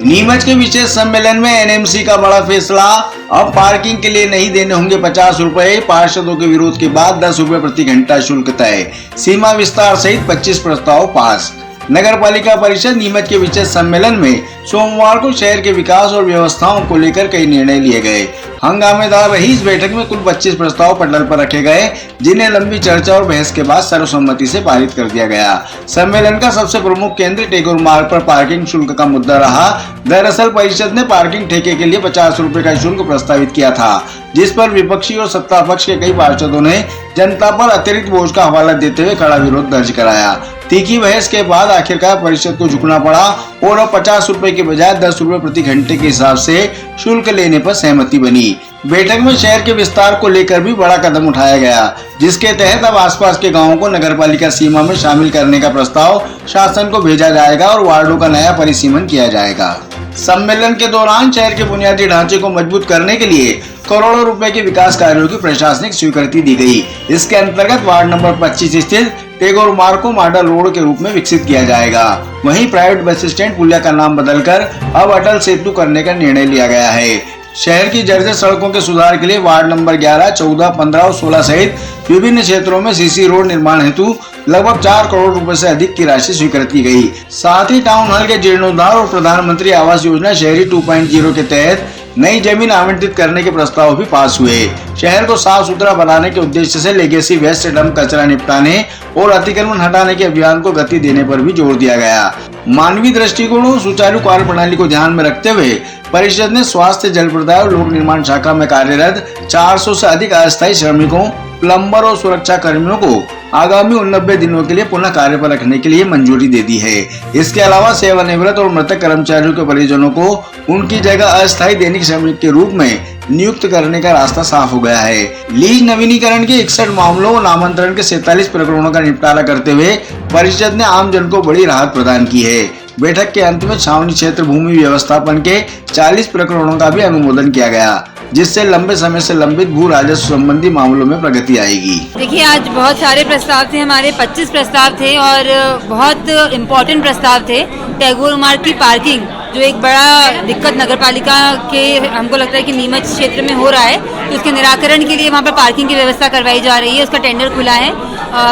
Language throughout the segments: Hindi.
नीमच के विशेष सम्मेलन में एनएमसी का बड़ा फैसला। अब पार्किंग के लिए नहीं देने होंगे 50 रुपए। पार्षदों के विरोध के बाद 10 रुपए प्रति घंटा शुल्क तय। सीमा विस्तार सहित 25 प्रस्ताव पास। नगर पालिका परिषद नीमच के विशेष सम्मेलन में सोमवार को शहर के विकास और व्यवस्थाओं को लेकर कई निर्णय लिए गए। हंगामेदार रही इस बैठक में कुल 25 प्रस्ताव पटल पर रखे गए, जिन्हें लंबी चर्चा और बहस के बाद सर्वसम्मति से पारित कर दिया गया। सम्मेलन का सबसे प्रमुख केंद्र टैगोर मार्ग पर पार्किंग शुल्क का मुद्दा रहा। दरअसल परिषद ने पार्किंग ठेके के लिए 50 रुपए का शुल्क प्रस्तावित किया था, जिस पर विपक्षी और सत्ता पक्ष के कई पार्षदों ने जनता पर अतिरिक्त बोझ का हवाला देते हुए कड़ा विरोध दर्ज कराया। तीखी बहस के बाद आखिरकार परिषद को झुकना पड़ा और अब 50 रुपए के बजाय 10 रुपए प्रति घंटे के हिसाब से शुल्क लेने पर सहमति बनी। बैठक में शहर के विस्तार को लेकर भी बड़ा कदम उठाया गया, जिसके तहत अब आसपास के गांवों को नगरपालिका सीमा में शामिल करने का प्रस्ताव शासन को भेजा जाएगा और वार्डों का नया परिसीमन किया जाएगा। सम्मेलन के दौरान शहर के बुनियादी ढांचे को मजबूत करने के लिए करोड़ों रुपए के विकास कार्यों की प्रशासनिक स्वीकृति दी गई। इसके अंतर्गत वार्ड नंबर 25 स्थित टैगोर मार्ग को मॉडल रोड के रूप में विकसित किया जाएगा। वहीं प्राइवेट बस स्टैंड पुलिया का नाम बदलकर अब अटल सेतु करने का निर्णय लिया गया है। शहर की जर्जर सड़कों के सुधार के लिए वार्ड नंबर 11, 14, 15 और 16 सहित विभिन्न क्षेत्रों में सीसी रोड निर्माण हेतु लगभग 4 करोड़ रुपए से अधिक की राशि स्वीकृत की गई। साथ ही टाउन हॉल के जीर्णोद्धार और प्रधानमंत्री आवास योजना शहरी 2.0 के तहत नई जमीन आवंटित करने के प्रस्ताव भी पास हुए। शहर को साफ सुथरा बनाने के उद्देश्य से लेगेसी वेस्ट डंप कचरा निपटाने और अतिक्रमण हटाने के अभियान को गति देने पर भी जोर दिया गया। मानवीय दृष्टिकोण और सुचारू कार्य प्रणाली को ध्यान में रखते हुए परिषद ने स्वास्थ्य, जल प्रदाय और लोक निर्माण शाखा में कार्यरत 400 से अधिक अस्थायी श्रमिकों, प्लम्बर और सुरक्षा कर्मियों को आगामी 89 दिनों के लिए पुनः कार्य पर रखने के लिए मंजूरी दे दी है। इसके अलावा सेवानिवृत्त और मृतक कर्मचारियों के परिजनों को उनकी जगह अस्थायी दैनिक श्रमिक के रूप में नियुक्त करने का रास्ता साफ हो गया है। लीज नवीनीकरण के 61 मामलों और नामांतरण के 47 प्रकरणों का निपटारा करते हुए परिषद ने आम जन को बड़ी राहत प्रदान की है। बैठक के अंत में छावनी क्षेत्र भूमि व्यवस्थापन के 40 प्रकरणों का भी अनुमोदन किया गया, जिससे लंबे समय से लंबित भू राजस्व संबंधी मामलों में प्रगति आएगी। देखिए, आज बहुत सारे प्रस्ताव थे, हमारे 25 प्रस्ताव थे और बहुत इम्पोर्टेंट प्रस्ताव थे। टैगोर मार्ग की पार्किंग जो एक बड़ा दिक्कत नगरपालिका के हमको लगता है कि नीमच क्षेत्र में हो रहा है, तो उसके निराकरण के लिए वहाँ पर पार्किंग की व्यवस्था करवाई जा रही है। उसका टेंडर खुला है,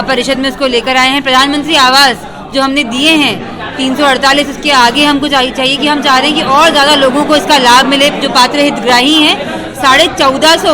परिषद में उसको लेकर आए हैं। प्रधानमंत्री आवास जो हमने दिए हैं 348, उसके आगे हमको चाहिए कि हम चाह रहे हैं कि और ज़्यादा लोगों को इसका लाभ मिले। जो पात्र हितग्राही हैं 1450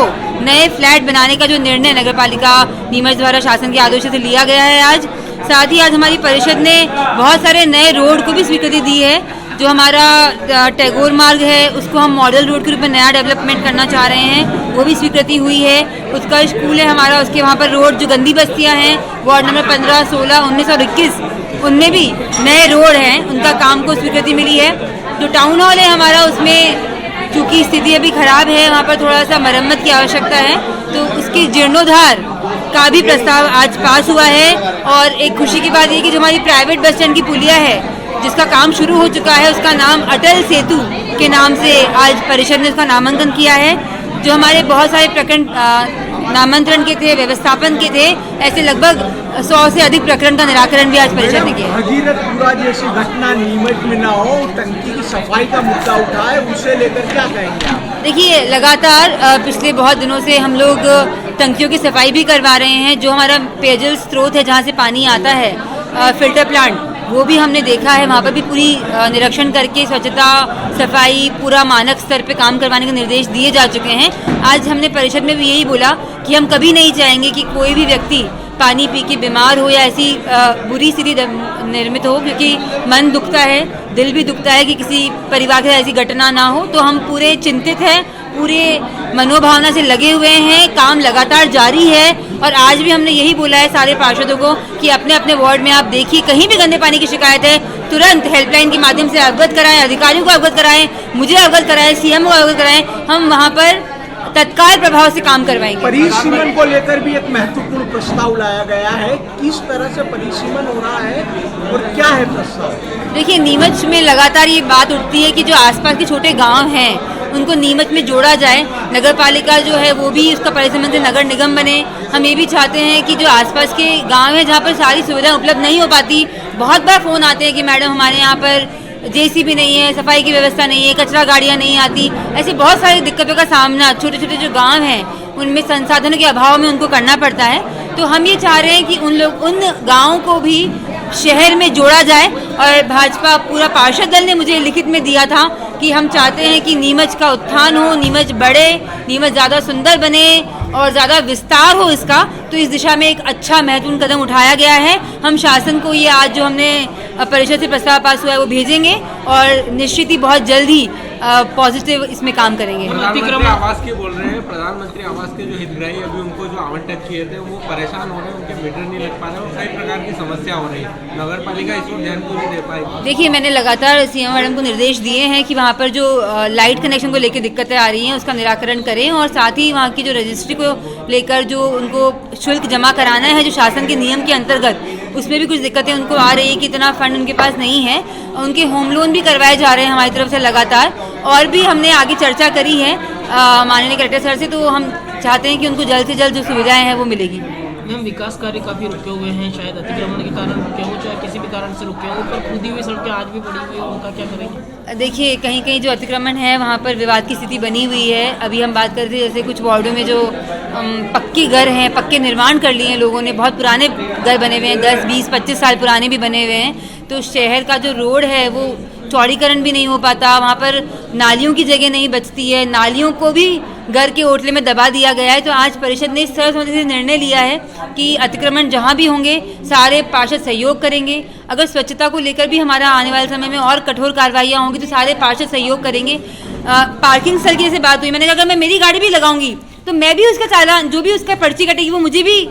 नए फ्लैट बनाने का जो निर्णय नगरपालिका नीमच द्वारा शासन के आदेश से लिया गया है आज। साथ ही आज हमारी परिषद ने बहुत सारे नए रोड को भी स्वीकृति दी है। जो हमारा टैगोर मार्ग है उसको हम मॉडल रोड के रूप में नया डेवलपमेंट करना चाह रहे हैं, वो भी स्वीकृति हुई है। उसका स्कूल है हमारा, उसके वहाँ पर रोड जो गंदी बस्तियाँ हैं वार्ड नंबर 15, 16, 19 और 21, उनमें भी नए रोड हैं, उनका काम को स्वीकृति मिली है। जो टाउन हॉल है हमारा, उसमें चूँकि स्थिति अभी खराब है, वहाँ पर थोड़ा सा मरम्मत की आवश्यकता है, तो उसके जीर्णोद्धार का भी प्रस्ताव आज पास हुआ है। और एक खुशी की बात ये कि जो हमारी प्राइवेट बस स्टैंड की पुलिया है जिसका काम शुरू हो चुका है, उसका नाम अटल सेतु के नाम से आज परिषद ने उसका नामांकन किया है। जो हमारे बहुत सारे प्रकरण नामांतरण के थे, व्यवस्थापन के थे, ऐसे लगभग 100 से अधिक प्रकरण का निराकरण भी आज परिषद ने किया। भगीरथपुरा जैसी घटना नीमच में ना हो, टंकी की सफाई का मुद्दा उठा है, उसे लेकर क्या कहेंगे आप? देखिए, लगातार पिछले बहुत दिनों से हम लोग टंकियों की सफाई भी करवा रहे हैं। जो हमारा पेयजल स्रोत है जहाँ से पानी आता है, फिल्टर प्लांट, वो भी हमने देखा है। वहाँ पर भी पूरी निरीक्षण करके स्वच्छता, सफाई, पूरा मानक स्तर पे काम करवाने के निर्देश दिए जा चुके हैं। आज हमने परिषद में भी यही बोला कि हम कभी नहीं चाहेंगे कि कोई भी व्यक्ति पानी पी के बीमार हो या ऐसी बुरी स्थिति निर्मित हो, क्योंकि मन दुखता है, दिल भी दुखता है कि किसी परिवार के ऐसी घटना ना हो। तो हम पूरे चिंतित हैं, पूरे मनोभावना से लगे हुए हैं, काम लगातार जारी है। और आज भी हमने यही बोला है सारे पार्षदों को कि अपने अपने वार्ड में आप देखिए, कहीं भी गंदे पानी की शिकायत है तुरंत हेल्पलाइन के माध्यम से अवगत कराएं, अधिकारियों को अवगत कराएं, मुझे अवगत कराएं, सीएम को अवगत कराएं। हम वहाँ पर तत्काल प्रभाव से काम करवाएंगे। परिसीमन को लेकर भी एक महत्वपूर्ण प्रस्ताव लाया गया है, किस तरह से परिसीमन हो रहा है और क्या है प्रस्ताव? देखिए, नीमच में लगातार ये बात उठती है कि जो आसपास के छोटे गांव हैं उनको नीमच में जोड़ा जाए। नगर पालिका जो है वो भी उसका परिसीमन से नगर निगम बने। हम ये भी चाहते हैं कि जो आसपास के गांव हैं जहाँ पर सारी सुविधाएं उपलब्ध नहीं हो पाती, बहुत बार फ़ोन आते हैं कि मैडम हमारे यहाँ पर जेसीबी नहीं है, सफाई की व्यवस्था नहीं है, कचरा गाड़ियां नहीं आती, ऐसे बहुत सारी दिक्कतों का सामना छोटे छोटे जो गांव हैं उनमें संसाधनों के अभाव में उनको करना पड़ता है। तो हम ये चाह रहे हैं कि उन गाँवों को भी शहर में जोड़ा जाए। और भाजपा पूरा पार्षद दल ने मुझे लिखित में दिया था कि हम चाहते हैं कि नीमच का उत्थान हो, नीमच बढ़े, नीमच ज़्यादा सुंदर बने और ज़्यादा विस्तार हो इसका। तो इस दिशा में एक अच्छा महत्वपूर्ण कदम उठाया गया है। हम शासन को ये आज जो हमने परिषद से प्रस्ताव पास हुआ है वो भेजेंगे और निश्चित ही बहुत जल्द ही पॉजिटिव इसमें काम करेंगे। प्रधानमंत्री आवास के बोल रहे हैं, प्रधानमंत्री आवास के जो हितग्राही अभी उनको जो आवंटित किए थे वो परेशान हो रहे हैं, उनके मीटर नहीं लग पा रहे और कई प्रकार की समस्या हो रही है। नगर पालिका इस पर ध्यान क्यों नहीं दे पाई? देखिए, मैंने लगातार सीएम मैडम को निर्देश दिए हैं कि वहाँ पर जो लाइट कनेक्शन को लेकर दिक्कतें आ रही हैं उसका निराकरण करें और साथ ही वहाँ की जो रजिस्ट्री को लेकर जो उनको शुल्क जमा कराना है जो शासन के नियम के अंतर्गत, उसमें भी कुछ दिक्कतें उनको आ रही है कि इतना फंड उनके पास नहीं है। उनके होम लोन भी करवाए जा रहे हैं हमारी तरफ से लगातार, और भी हमने आगे चर्चा करी है माननीय कलेक्टर सर से। तो हम चाहते हैं कि उनको जल्द से जल्द जो सुविधाएं हैं वो मिलेगी। हम विकास कार्य काफ़ी रुके हुए हैं, शायद अतिक्रमण के कारण रुके हो, चाहे किसी भी कारण से रुके हो, पर खुदी हुई सड़कें आज भी पड़ी हुई है, उनका क्या करेंगे? देखिए, कहीं कहीं जो अतिक्रमण है वहाँ पर विवाद की स्थिति बनी हुई है। अभी हम बात करते हैं जैसे कुछ वार्डों में जो पक्के घर हैं, पक्के निर्माण कर लिए हैं लोगों ने, बहुत पुराने घर बने हुए हैं, 10, 20, 25 साल पुराने भी बने हुए हैं। तो शहर का जो रोड है वो चौड़ीकरण भी नहीं हो पाता, वहाँ पर नालियों की जगह नहीं बचती है, नालियों को भी घर के ओटले में दबा दिया गया है। तो आज परिषद ने इस सर्वसम्मति से निर्णय लिया है कि अतिक्रमण जहाँ भी होंगे सारे पार्षद सहयोग करेंगे। अगर स्वच्छता को लेकर भी हमारा आने वाले समय में और कठोर कार्रवाइयाँ होंगी तो सारे पार्षद सहयोग करेंगे। पार्किंग स्थल की जैसे बात हुई, मैंने कहा अगर मैं मेरी गाड़ी भी लगाऊंगी तो मैं भी उसका चालान, जो भी उसका पर्ची कटेगी वो मुझे भी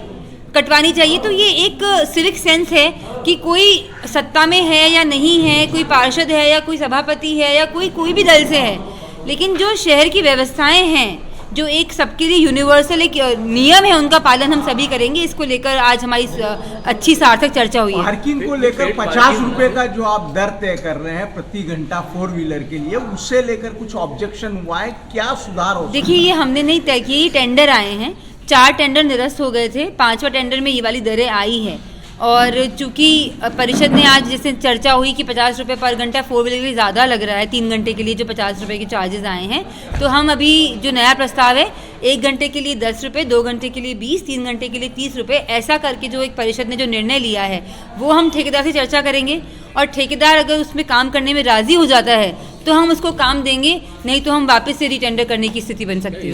कटवानी चाहिए। तो ये एक सिविक सेंस है कि कोई सत्ता में है या नहीं है, कोई पार्षद है या कोई सभापति है या कोई भी दल से है, लेकिन जो शहर की व्यवस्थाएं हैं, जो एक सबके लिए यूनिवर्सल एक नियम है, उनका पालन हम सभी करेंगे। इसको लेकर आज हमारी अच्छी सार्थक चर्चा हुई है। पार्किंग को लेकर 50 रुपए का जो आप दर तय कर रहे हैं प्रति घंटा 4 व्हीलर के लिए, उससे लेकर कुछ ऑब्जेक्शन हुआ है, क्या सुधार हो? देखिए, ये हमने नहीं तय किए, टेंडर आए हैं, 4 टेंडर निरस्त हो गए थे, 5वां टेंडर में ये वाली दरें आई है। और चूंकि परिषद ने आज जैसे चर्चा हुई कि 50 रुपये पर घंटा 4 व्हीलर के लिए ज़्यादा लग रहा है, 3 घंटे के लिए जो 50 रुपये के चार्जेस आए हैं, तो हम अभी जो नया प्रस्ताव है 1 घंटे के लिए 10 रुपये, 2 घंटे के लिए 20, 3 घंटे के लिए 30 रुपये, ऐसा करके जो एक परिषद ने जो निर्णय लिया है वो हम ठेकेदार से चर्चा करेंगे। और ठेकेदार अगर उसमें काम करने में राज़ी हो जाता है तो हम उसको काम देंगे, नहीं तो हम वापस से रीटेंडर करने की स्थिति बन सकती है।